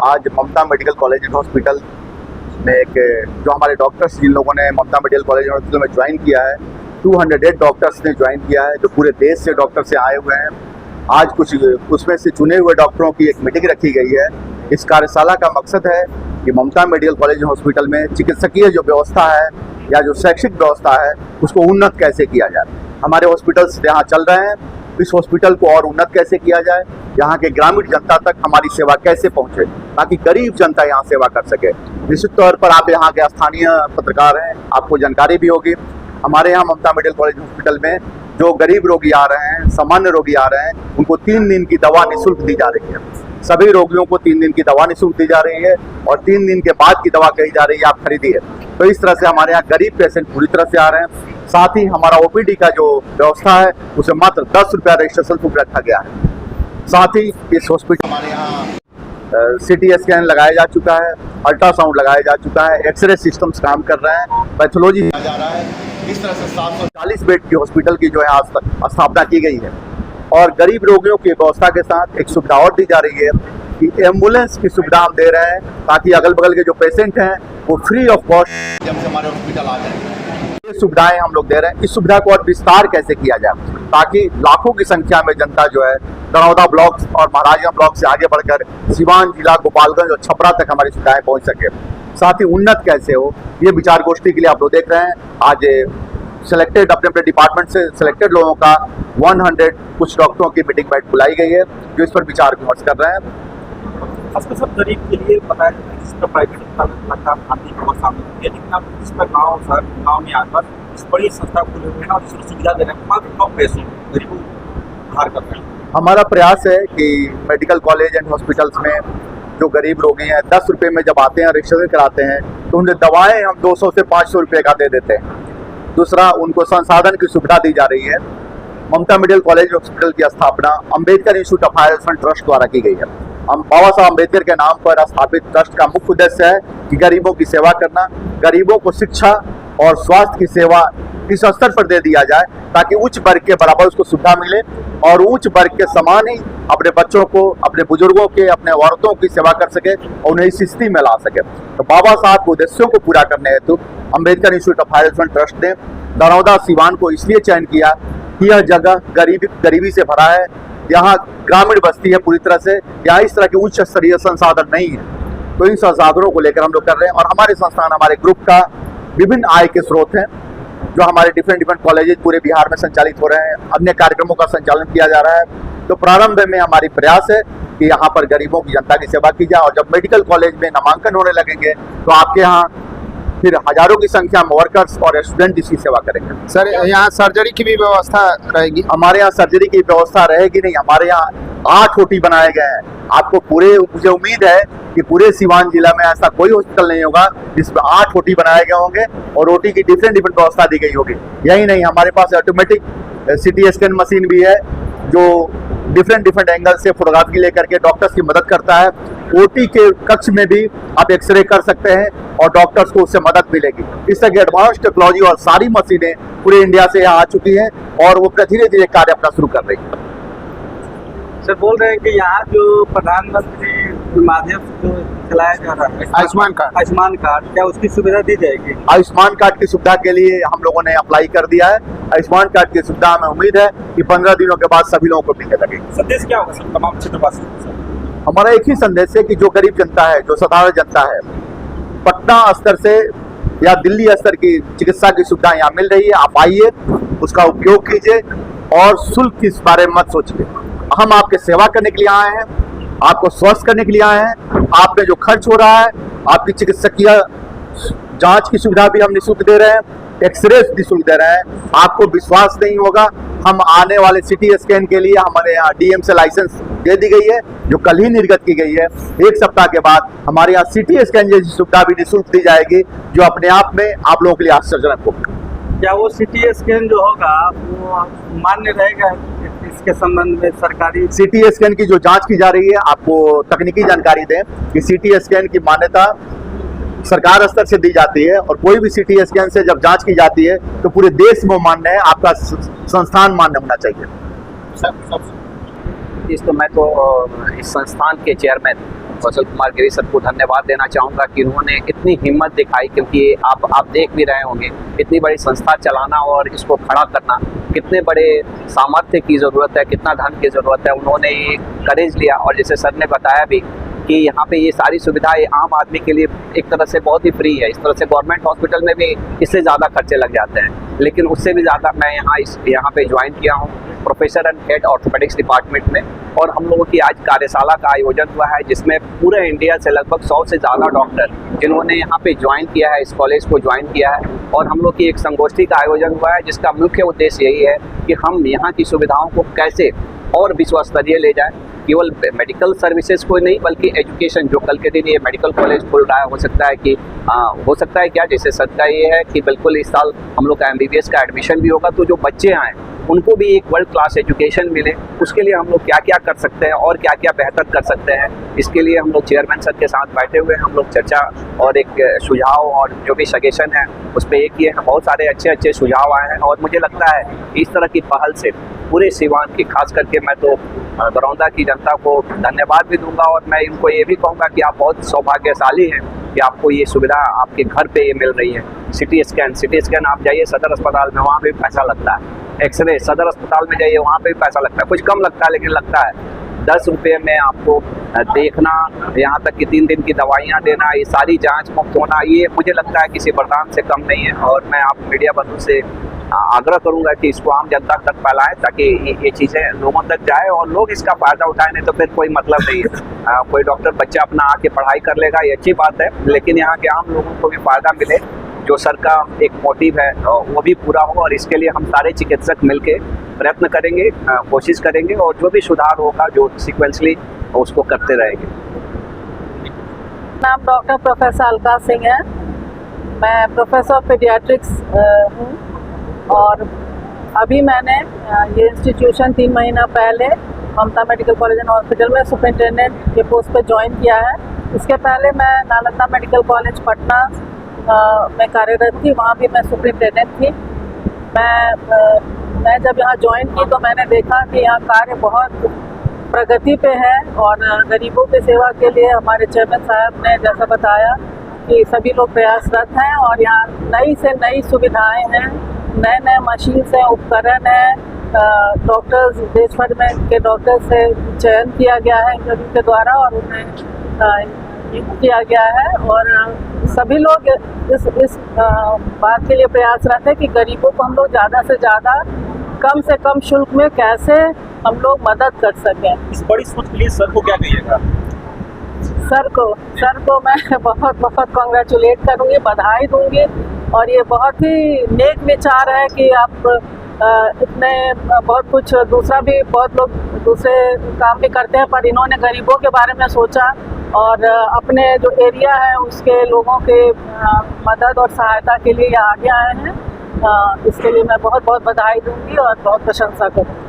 आज ममता medical college and hospital में एक जो हमारे डॉक्टर्स जिन लोगों ने ममता मेडिकल कॉलेज एंड हॉस्पिटल में ज्वाइन किया है, 208 डॉक्टर्स ने ज्वाइन किया है जो पूरे देश से डॉक्टर से आए हुए हैं। आज कुछ उसमें से चुने हुए डॉक्टरों की एक मीटिंग रखी गई है। इस कार्यशाला का मकसद है कि ममता मेडिकल कॉलेज एंड हॉस्पिटल में चिकित्सकीय जो व्यवस्था है या जो शैक्षिक व्यवस्था है उसको उन्नत कैसे किया जाए। हमारे हॉस्पिटल्स यहाँ चल रहे हैं, इस हॉस्पिटल को और उन्नत कैसे किया जाए, यहाँ के ग्रामीण जनता तक हमारी सेवा कैसे पहुँचे ताकि गरीब जनता यहाँ सेवा कर सके। निश्चित तौर पर आप यहाँ के स्थानीय पत्रकार हैं, आपको जानकारी भी होगी। हमारे यहाँ ममता मेडिकल कॉलेज हॉस्पिटल में जो गरीब रोगी आ रहे हैं, सामान्य रोगी आ रहे हैं, उनको 3 दिन की दवा निःशुल्क दी जा रही है। सभी रोगियों को 3 दिन की दवा निःशुल्क दी जा रही है और 3 दिन के बाद की दवा कही जा रही है आप खरीदिए। तो इस तरह से हमारे यहाँ गरीब पेशेंट पूरी तरह से आ रहे हैं। साथ ही हमारा ओपीडी का जो व्यवस्था है उसे मात्र 10 रुपया रजिस्ट्रेशन शुल्क रखा गया है। साथ ही इस हॉस्पिटल हमारे यहाँ CT स्कैन लगाया जा चुका है, अल्ट्रासाउंड लगाया जा चुका है, एक्सरे सिस्टम्स काम कर रहे हैं, पैथोलॉजी जा रहा है। इस तरह से 740 बेड की हॉस्पिटल की जो है आज तक स्थापना की गई है। और गरीब रोगियों की व्यवस्था के साथ एक सुविधा और दी जा रही है कि एम्बुलेंस की सुविधा हम दे रहे हैं ताकि अगल बगल के जो पेशेंट हैं वो फ्री ऑफ कॉस्ट जब से हमारे हॉस्पिटल आ जाए। ये सुविधाएं हम लोग दे रहे हैं। इस सुविधा को और विस्तार कैसे किया जाए ताकि लाखों की संख्या में जनता जो है दरौदा ब्लॉक और महाराजगंज ब्लॉक से आगे बढ़कर सिवान जिला, गोपालगंज और छपरा तक हमारी सुविधाएं पहुंच सके। साथ ही उन्नत कैसे हो, ये विचार गोष्ठी के लिए आप लोग देख रहे हैं। आज सेलेक्टेड अपने अपने डिपार्टमेंट से सेलेक्टेड लोगों का 100 कुछ डॉक्टरों की मीटिंग बैठ बुलाई गई है जो इस पर विचार विमर्श कर रहे हैं। खासकर सब गरीब के लिए बताया जाता है जिस पर प्राइवेट गाँव में आकर इस बड़ी संस्था खोले हुए हैं और इसमें सुविधा दे रहे हैं, मात्र कम पैसे गरीबों को उधार कर रहे हैं। हमारा प्रयास है कि मेडिकल कॉलेज एंड हॉस्पिटल्स में जो गरीब रोगी हैं 10 रुपये में जब आते हैं रजिस्ट्रेशन कराते हैं तो उन्हें दवाएं हम 200 से 500 रुपये का दे देते हैं। दूसरा, उनको संसाधन की सुविधा दी जा रही है। ममता मेडिकल कॉलेज हॉस्पिटल की स्थापना Ambedkar institute of higher education trust द्वारा की गई है। हम बाबा साहब अम्बेडकर के नाम पर स्थापित ट्रस्ट का मुख्य उद्देश्य है कि गरीबों की सेवा करना, गरीबों को शिक्षा और स्वास्थ्य की सेवा इस स्तर पर दे दिया जाए ताकि उच्च वर्ग के बराबर उसको सुविधा मिले और उच्च वर्ग के समान ही अपने बच्चों को, अपने बुजुर्गों के, अपने औरतों की सेवा कर सके और उन्हें इस स्थिति में ला सके। तो बाबा साहब के उद्देश्यों को पूरा करने हेतु Ambedkar institute of higher education trust ने दरौदा सिवान को इसलिए चयन किया कि यह जगह गरीबी से भरा है, यहाँ ग्रामीण बस्ती है पूरी तरह से, यहाँ इस तरह के उच्च स्तरीय संसाधन नहीं है। तो इन संसाधनों को लेकर हम लोग कर रहे हैं और हमारे संस्थान, हमारे ग्रुप का विभिन्न आय के स्रोत हैं जो हमारे डिफरेंट कॉलेजेस पूरे बिहार में संचालित हो रहे हैं। अन्य कार्यक्रमों का संचालन किया जा रहा है। तो प्रारंभ में हमारी प्रयास है कि यहाँ पर गरीबों की जनता की सेवा की जाए और जब मेडिकल कॉलेज में नामांकन होने लगेंगे तो आपके यहाँ फिर हजारों की संख्या में वर्कर्स और स्टूडेंट इसकी सेवा करेंगे। सर, यहाँ सर्जरी की भी व्यवस्था रहेगी? हमारे यहाँ सर्जरी की व्यवस्था रहेगी नहीं। हमारे यहाँ 8 OT बनाए गए हैं। आपको मुझे उम्मीद है कि पूरे सिवान जिला में ऐसा कोई हॉस्पिटल नहीं होगा जिसमें 8 OT बनाए गए होंगे और OT की डिफरेंट व्यवस्था दी गई होगी। यही नहीं, हमारे पास ऑटोमेटिक CT स्कैन मशीन भी है जो डिफरेंट एंगल से फोटोग्राफी लेकर के डॉक्टर्स की मदद करता है। OT के कक्ष में भी आप एक्सरे कर सकते हैं और डॉक्टर्स को उससे मदद मिलेगी। इस तरह की एडवांस टेक्नोलॉजी और सारी मशीनें पूरे इंडिया से यहाँ आ चुकी हैं और वो धीरे धीरे कार्य अपना शुरू कर रही है। सर, बोल रहे हैं कि यहाँ जो प्रधानमंत्री माध्यम से जो चलाया जा रहा है आयुष्मान कार्ड, क्या उसकी सुविधा दी जाएगी? आयुष्मान कार्ड की सुविधा के लिए हम लोगों ने अप्लाई कर दिया है। आयुष्मान कार्ड की सुविधा हमें उम्मीद है कि 15 दिनों के बाद सभी लोगों को मिलने लगेगी। संदेश क्या होगा सर तमाम क्षेत्रवासियों को? हमारा एक ही संदेश है कि जो गरीब जनता है, जो साधारण जनता है, पटना स्तर से या दिल्ली स्तर की चिकित्सा की सुविधा यहाँ मिल रही है। आप आइए, उसका उपयोग कीजिए और शुल्क के बारे में मत सोचिए। हम आपके सेवा करने के लिए आए हैं, आपको स्वस्थ करने के लिए आए हैं। आप में जो खर्च हो रहा है, आपकी चिकित्सकीय जांच की सुविधा भी हम निःशुल्क दे रहे हैं, एक्सरे निःशुल्क दे रहे हैं। आपको विश्वास नहीं होगा, हम आने वाले CT स्कैन के लिए हमारे यहाँ DM से लाइसेंस दे दी गई है जो कल ही निर्गत की गई है। 1 सप्ताह के बाद हमारे यहाँ CT स्कैन जैसी सुविधा भी निःशुल्क दी जाएगी जो अपने आप में आप लोगों के लिए आश्चर्यजनक होगा। क्या वो CT स्कैन जो होगा वो मान्य रहेगा? इसके संबंध में सरकारी CT स्कैन की जो जांच की जा रही है, आपको तकनीकी जानकारी दें कि CT स्कैन की मान्यता सरकार स्तर से दी जाती है और कोई भी CT स्कैन से जब जांच की जाती है तो पूरे देश में मान्य है, आपका संस्थान मान्य होना चाहिए। इस तो मैं तो इस संस्थान के चेयरमैन कौशल कुमार गिरी सर को धन्यवाद देना चाहूँगा कि उन्होंने इतनी हिम्मत दिखाई, क्योंकि आप देख भी रहे होंगे इतनी बड़ी संस्था चलाना और इसको खड़ा करना कितने बड़े सामर्थ्य की ज़रूरत है, कितना धन की ज़रूरत है। उन्होंने ये करेज लिया और जैसे सर ने बताया भी कि यहाँ पे ये सारी सुविधाएं आम आदमी के लिए एक तरह से बहुत ही फ्री है। इस तरह से गवर्नमेंट हॉस्पिटल में भी इससे ज़्यादा खर्चे लग जाते हैं, लेकिन उससे भी ज़्यादा मैं यहाँ पे ज्वाइन किया हूँ professor and head orthopaedics department में। और हम लोगों की आज कार्यशाला का आयोजन हुआ है जिसमें पूरे इंडिया से लगभग 100 से ज़्यादा डॉक्टर जिन्होंने यहाँ पे ज्वाइन किया है, इस कॉलेज को ज्वाइन किया है। और हम लोग की एक संगोष्ठी का आयोजन हुआ है जिसका मुख्य उद्देश्य यही है कि हम यहाँ की सुविधाओं को कैसे और विश्व स्तरीय ले जाए। केवल मेडिकल सर्विसेज को नहीं बल्कि एजुकेशन, जो कल के दिन ये मेडिकल कॉलेज खुल रहा है, हो सकता है क्या, जैसे सर का ये है कि बिल्कुल इस साल हम लोग का MBBS का एडमिशन भी होगा, तो जो बच्चे आए उनको भी एक वर्ल्ड क्लास एजुकेशन मिले। उसके लिए हम लोग क्या क्या कर सकते हैं और क्या क्या बेहतर कर सकते हैं, इसके लिए हम लोग चेयरमैन सर के साथ बैठे हुए हैं। हम लोग चर्चा और एक सुझाव और जो भी सजेशन है उस पर एक किए हैं। बहुत सारे अच्छे सुझाव आए हैं और मुझे लगता है इस तरह की पहल से पूरे सीवान की, खास करके मैं तो बरौदा की जनता को धन्यवाद भी दूंगा। और मैं इनको ये भी कहूँगा कि आप बहुत सौभाग्यशाली हैं कि आपको ये सुविधा आपके घर पे ये मिल रही है। सिटी स्कैन आप जाइए सदर अस्पताल में, वहाँ पे भी पैसा लगता है। एक्सरे सदर अस्पताल में जाइए, वहाँ पे भी पैसा लगता है, कुछ कम लगता है लेकिन लगता है। 10 रुपये में आपको देखना, यहाँ तक कि 3 दिन की दवाइयाँ देना, ये सारी जांच मुफ्त होना, ये मुझे लगता है किसी वरदान से कम नहीं है। और मैं आप मीडिया बंधु से आग्रह करूंगा कि इसको आम जनता तक फैलाएं ताकि ये चीज़ें लोगों तक जाए और लोग इसका फ़ायदा उठाएं। नहीं तो फिर कोई मतलब नहीं है। कोई डॉक्टर बच्चा अपना आके पढ़ाई कर लेगा, ये अच्छी बात है, लेकिन यहाँ के आम लोगों को भी फ़ायदा मिले, जो सर का एक मोटिव है वो भी पूरा हो। और इसके लिए हम सारे चिकित्सक मिलके प्रयत्न करेंगे, कोशिश करेंगे और जो भी सुधार होगा जो सीक्वेंसली उसको करते रहेंगे। नाम डॉक्टर प्रोफेसर अलका सिंह है। मैं प्रोफेसर ऑफ पीडियाट्रिक्स हूँ और अभी मैंने ये इंस्टीट्यूशन 3 महीना पहले ममता मेडिकल कॉलेज एंड हॉस्पिटल में सुपरिटेंडेंट के पोस्ट पे ज्वाइन किया है। इसके पहले मैं नालंदा मेडिकल कॉलेज पटना में कार्यरत थी, वहाँ भी मैं सुपरिटेंडेंट थी। मैं जब यहाँ ज्वाइन की तो मैंने देखा कि यहाँ कार्य बहुत प्रगति पे है और गरीबों की सेवा के लिए हमारे चेयरमैन साहब ने जैसा बताया कि सभी लोग प्रयासरत हैं और यहाँ नई से नई सुविधाएं हैं, नए मशीन हैं, उपकरण हैं। डॉक्टर्स देश भर में के डॉक्टर से चयन किया गया है इंटरव्यू के द्वारा और उन्हें किया गया है। और सभी लोग इस बात के लिए प्रयासरत है कि गरीबों को हम लोग ज़्यादा से ज़्यादा कम से कम शुल्क में कैसे हम लोग मदद कर सकें। इस बड़ी सोच के लिए सर को क्या कहिएगा? सर को मैं बहुत कॉन्ग्रेचुलेट करूँगी, बधाई दूँगी। और ये बहुत ही नेक विचार है कि आप इतने बहुत कुछ दूसरा भी बहुत लोग दूसरे काम भी करते हैं, पर इन्होंने गरीबों के बारे में सोचा और अपने जो एरिया है उसके लोगों के मदद और सहायता के लिए आगे आए हैं। इसके लिए मैं बहुत बधाई दूंगी और बहुत प्रशंसा करूँगी।